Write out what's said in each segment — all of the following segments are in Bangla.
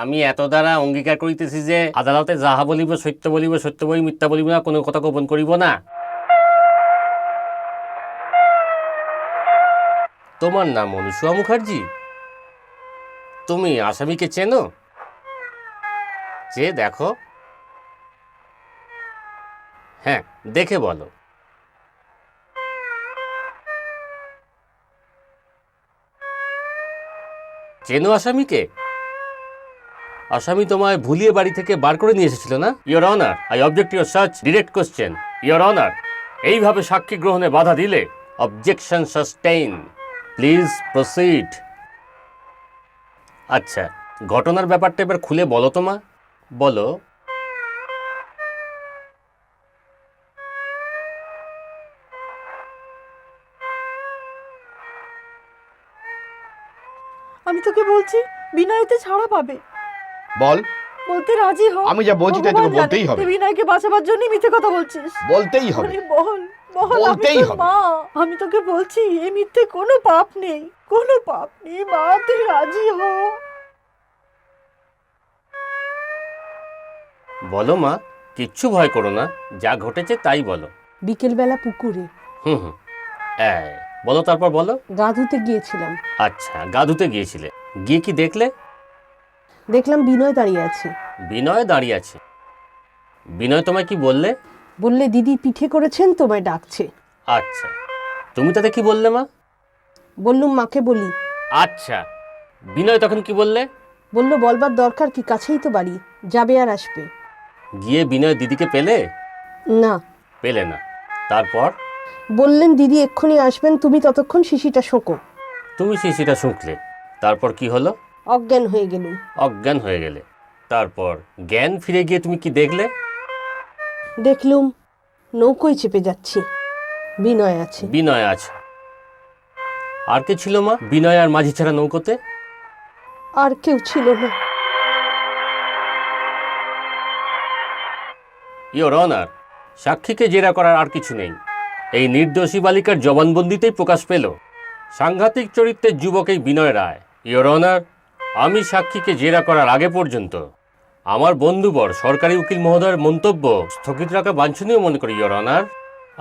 আমি এত দ্বারা অঙ্গীকার করিতেছি যে আদালতে যাহা বলিব সত্য বলিব, সত্য বই মিথ্যা বলিব না, কোনো কথা গোপন করিব না। তোমার নাম অনুসুয়া মুখার্জি? তুমি আসামিকে চেনো? যে দেখো। হ্যাঁ, দেখে বলো। চেনো আসামিকে? আসামি তোমায় ভুলিয়ে বাড়ি থেকে বার করে নিয়ে এসেছিল না? Your honour, I object your search direct question. Your honour, এইভাবে সাক্ষী গ্রহণে বাধা দিলে অবজেকশন সাস্টেইন। Please proceed. আচ্ছা, ঘটনার ব্যাপারটা এবার খুলে বলো তো মা, বলো। আমি তোকে বলছি বিনয়তে ছাড়া পাবে। বল। বলতে রাজি হ। আমি যা বলছি তাই তোকে ভগবান বলতেই জানে, হবে। তুই বিনয়কে বাঁচাবার জন্যই মিথ্যে কথা বলছিস। বলতেই হবে। আরে বল বল, আমি বলতেই তোর হবে। মা। আমি তোকে বলছি এই মিথ্যে কোনো পাপ নেই, কোনো পাপ নেই মা, তুই রাজি হ। বলো মা, কিচ্ছু ভয় করো না, যা ঘটেছে তাই বলো। বিকেলবেলা পুকুরে হুম হুম, বলো, তারপর বলো। গা ধুতে গিয়েছিলাম। আচ্ছা, গা ধুতে গিয়েছিলে, গিয়ে কি দেখলে? দেখলাম বিনয় দাঁড়িয়ে আছে। বিনয় দাঁড়িয়ে আছে? বিনয় তোমায় কি বললে? বললে দিদি পিঠে করেছেন, তোমায় ডাকছে। আচ্ছা, তুমি তাতে কি বললে মা? বললুম মাকে বলি। আচ্ছা, বিনয় তখন কি বললে? বলল বলবার দরকার কি, কাছেই তো বাড়ি, যাবে আর আসবে। গিয়ে বিনয় দিদিকে পেলে? না। পেলে না, তারপর? বললেন দিদি এক্ষুনি আসবেন, তুমি ততক্ষণ শিশিটা শোকো। তুমি শিশিটা শুঁকলে, তারপর কি হলো? অজ্ঞান হয়ে গেলুম। অজ্ঞান হয়ে গেলে, তারপর জ্ঞান ফিরে গিয়ে তুমি কি দেখলে? দেখলুম নৌকোয় চেপে যাচ্ছি, বিনয় আছে। বিনয় আছে। আর কে ছিল মা বিনয় আর মাঝি ছাড়া নৌকোতে? আর কেউ ছিল না। ইয়োর অনার, সাক্ষীকে জেরা করার আর কিছু নেই। এই নির্দোষী বালিকার জবানবন্দিতেই প্রকাশ পেল সাংঘাতিক চরিত্রের যুবক এই বিনয় রায়। ইয়োর অনার, আমি সাক্ষীকে জেরা করার আগে পর্যন্ত আমার বন্ধুবর সরকারি উকিল মহোদয়ের মন্তব্য স্থগিত রাখা বাঞ্ছনীয় মনে করি। ইয়োর অনার,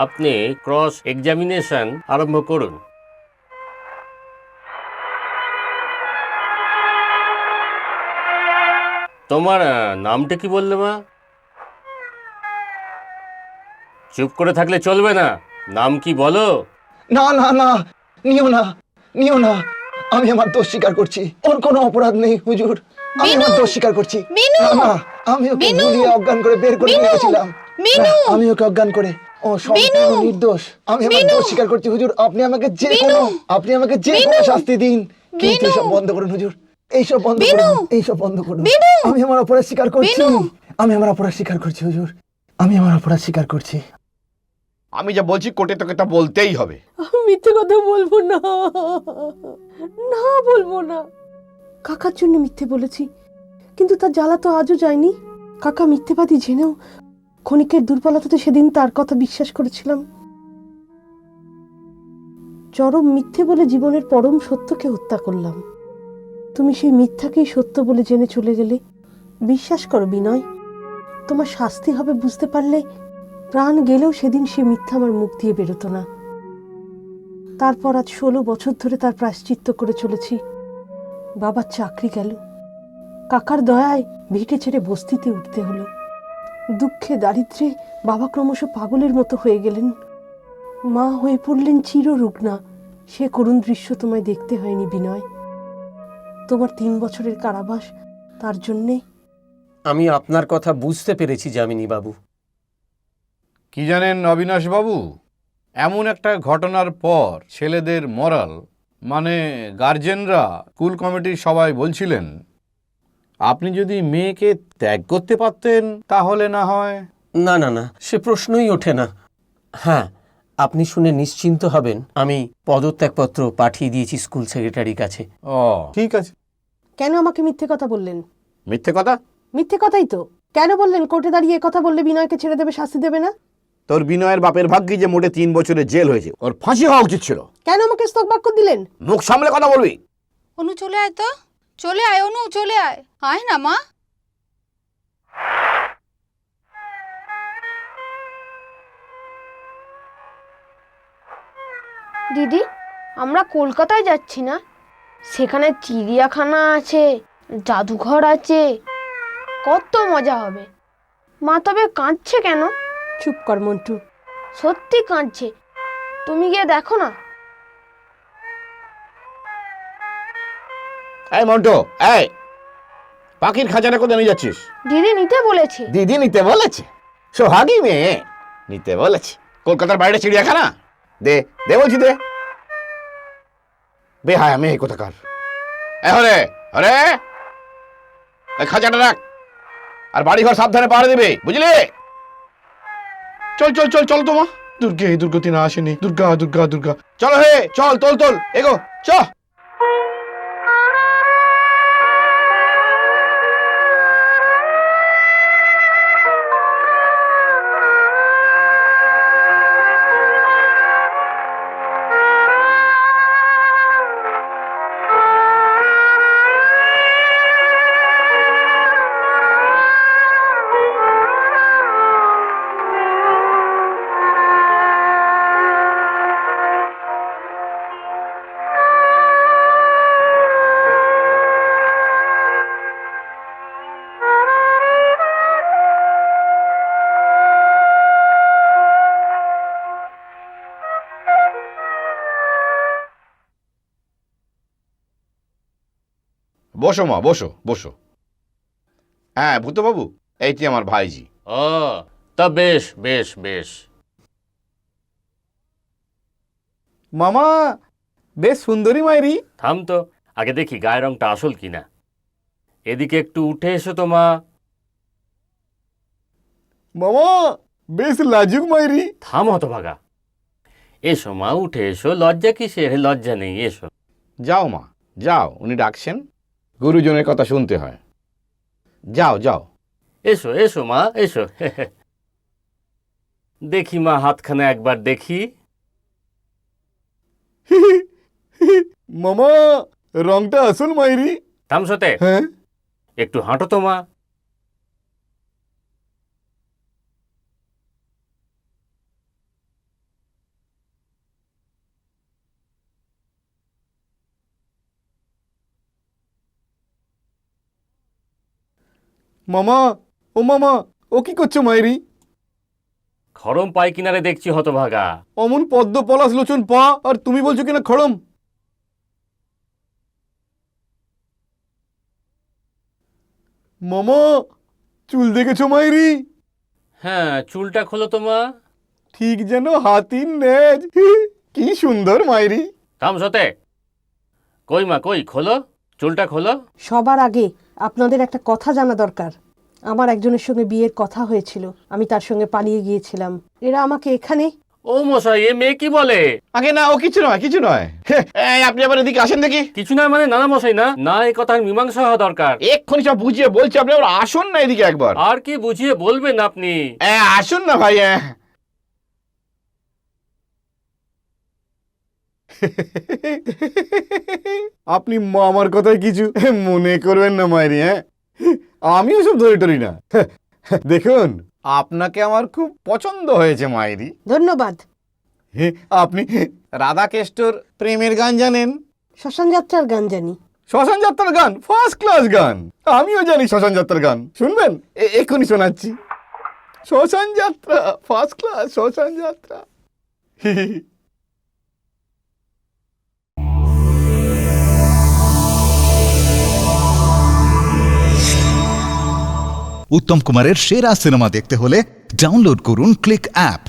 আপনি ক্রস এক্সামিনেশন আরম্ভ করুন। তোমার নামটা কি বললে মা? চুপ করে থাকলে চলবে না, নাম কি বলো? না না না, নিও না, নিও না। আমি আমার দোষ স্বীকার করছি, ওর কোনো অপরাধ নেই হুজুর। আমি আমার দোষ স্বীকার করছি। না না, আমি ওকে ভুলিয়ে অজ্ঞান করে বের করে নিয়ে গেছিলাম। না, আমি ওকে অজ্ঞান করে, ও সম্পূর্ণ নির্দোষ। আমি আমার দোষ স্বীকার করছি হুজুর। আপনি আমাকে যে কোনো শাস্তি দিন, কিন্তু এসব বন্ধ করুন হুজুর। এইসব বন্ধ করুন, এইসব বন্ধ করুন। আমি আমার অপরাধ স্বীকার করছি। আমি আমার অপরাধ স্বীকার করছি হুজুর। আমি আমার অপরাধ স্বীকার করছি। আমি যা বলছি কোর্টে তোকে তা বলতেই হবে। আমি মিথ্যে কথা বলবো না, না বলবো না। কাকার জন্য মিথ্যে বলেছি, কিন্তু তার জ্বালা তো আজও যায়নি। কাকা মিথ্যেবাদী জেনেও ক্ষণিকের দুর্বলতাতে সেদিন তার কথা বিশ্বাস করেছিলাম। চরম মিথ্যে বলে জীবনের পরম সত্যকে হত্যা করলাম। তুমি সেই মিথ্যাকেই সত্য বলে জেনে চলে গেলে। বিশ্বাস করো বিনয়, তোমার শাস্তি হবে বুঝতে পারলে প্রাণ গেলেও সেদিন সে মিথ্যা আমার মুখ দিয়ে বেরোতো না। তারপর আজ 16 বছর ধরে তার প্রায়শ্চিত্ত করে চলেছি। বাবার চাকরি গেল, কাকার দয়ায় ভিটে ছেড়ে বস্তিতে উঠতে হলো। দুঃখে দারিদ্রে বাবা ক্রমশ পাগলের মতো হয়ে গেলেন। মা হয়ে পড়লেন চিররুগ্না। সে করুণ দৃশ্য তোমায় দেখতে হয়নি বিনয়। তোমার 3 বছরের কারাবাস তার জন্যে। আমি আপনার কথা বুঝতে পেরেছি যামিনী বাবু। কি জানেন অবিনাশ বাবু, এমন একটা ঘটনার পর ছেলেদের মরাল মানে গার্জেনরা স্কুল কমিটির সবাই বলছিলেন আপনি যদি মেয়েকে ত্যাগ করতে পারতেন তাহলে না হয়। না না না, সে প্রশ্নই ওঠে না। হ্যাঁ, আপনি শুনে নিশ্চিন্ত হবেন, আমি পদত্যাগপত্র পাঠিয়ে দিয়েছি স্কুল সেক্রেটারির কাছে। ও ঠিক আছে। কেন আমাকে মিথ্যে কথা বললেন? মিথ্যে কথা? মিথ্যে কথাই তো। কেন বললেন কোর্টে দাঁড়িয়ে কথা বললে বিনয়কে ছেড়ে দেবে, শাস্তি দেবে না? তোর বিনয়ের বাপের ভাগ্যি যে মোটে 3 বছরের জেল হয়েছে, ওর ফাঁসি হওয়া উচিত ছিল। কেন আমাকে স্তক বাক্য দিলেন? মুখ সামলে কথা বলবি। অনু চলে আয় তো। চলে আয় অনু, চলে আয়, আয় না মা। দিদি, আমরা কলকাতায় যাচ্ছি না? সেখানে চিড়িয়াখানা আছে, জাদুঘর আছে, কত মজা হবে। মা তবে কাঁদছে কেন? চুপ কর মন্টু। সত্যি কাঁদছে, তুমি গিয়ে দেখো না। এই মন্টু, এই পাখির খাঁচাটা কোথায় নিয়ে যাচ্ছিস? দিদি নিতে বলেছে। দিদি নিতে বলেছে? সোহাগী মেয়ে নিতে বলেছে। কলকাতার বাইরে চিড়িয়াখানা? দে দে বলছি, দে। বেহায়া মেয়ে কোথাকার। হরে হরে, এই খাঁচাটা রাখ, আর বাড়ি ঘর সাবধানে পাহাড়ে দিবে, বুঝলি? চল চল চল চল তোমা। দুর্গে দুর্গতি না আসেনি, দুর্গা দুর্গা দুর্গা। চলো হে, চল, তোল তোল, এগো চ। বসো মা, বসো বসো। হ্যাঁ ভূতবাবু, এইটি আমার ভাইজি। ও, তা বেশ বেশ বেশ। মামা বেশ সুন্দরী মাইরি। থাম তো, আগে দেখি গায়ের রংটা আসল কিনা। এদিকে একটু উঠে এসো তো মা। মামা বেশ লাজুক মাইরি। থাম হতভাগা। এসো মা, উঠে এসো, লজ্জা কিসের? লজ্জা নেই, এসো। যাও মা যাও, উনি ডাকছেন, গুরুজনের কথা শুনতে হয়। যাও যাও। এসো এসো মা, এসো। দেখি মা, হাতখানা একবার দেখি। মামা রংটা আসল মাইরি। থামসতে, হ্যাঁ একটু হাঁটো তো মা। মামা, ও মামা, ও কি করছো মাইরি? খড়ম পাই কিনারে দেখছি হতভাগা। অমন পদ্ম পলাশ লোচন পা, আর তুমি বলছো কিনা খড়ম। মামা চুল দেখেছো মাইরি? হ্যাঁ, চুলটা খোলো তো মা। ঠিক যেন হাতির নেজ। কি সুন্দর মাইরি। থামসতে, কই মা কই, খোলো চুলটা খোলো। সবার আগে আপনাদের একটা কথা জানা দরকার। আমার একজনের সঙ্গে বিয়ের কথা হয়েছিল, আমি তার সঙ্গে পালিয়ে গিয়েছিলাম। এরা আমাকে এখানে। ও মশাই, এ মেয়ে কি বলে? আগে না, ও কিছু নয়, কিছু নয়। এই, আপনি আবার এদিকে আসেন দেখি। কিছু নয় মানে? নানা মশাই, না না, এই কথার মীমাংসা হওয়া দরকার। এক্ষুনি সব বুঝিয়ে বলছি, আপনি আবার আসুন না এদিকে একবার। আর কি বুঝিয়ে বলবেন আপনি? আসুন না ভাই। আপনি আমার কথায় কিছু মনে করবেন না মাইরি। হ্যাঁ, আমিও সব ধরে টরি না। দেখুন, আপনাকে আমার খুব পছন্দ হয়েছে মাইরি। ধন্যবাদ। আপনি রাধাকেষ্টর প্রেমের গান জানেন? শ্মশান যাত্রার গান জানি। শ্মশান যাত্রার গান ফার্স্ট ক্লাস গান। আমিও জানি শ্মশান যাত্রার গান, শুনবেন? এক্ষুনি শোনাচ্ছি। শ্মশান যাত্রা ফার্স্ট ক্লাস, শ্মশান যাত্রা। উত্তম কুমারের সেরা সিনেমা দেখতে হলে ডাউনলোড করুন ক্লিক অ্যাপ।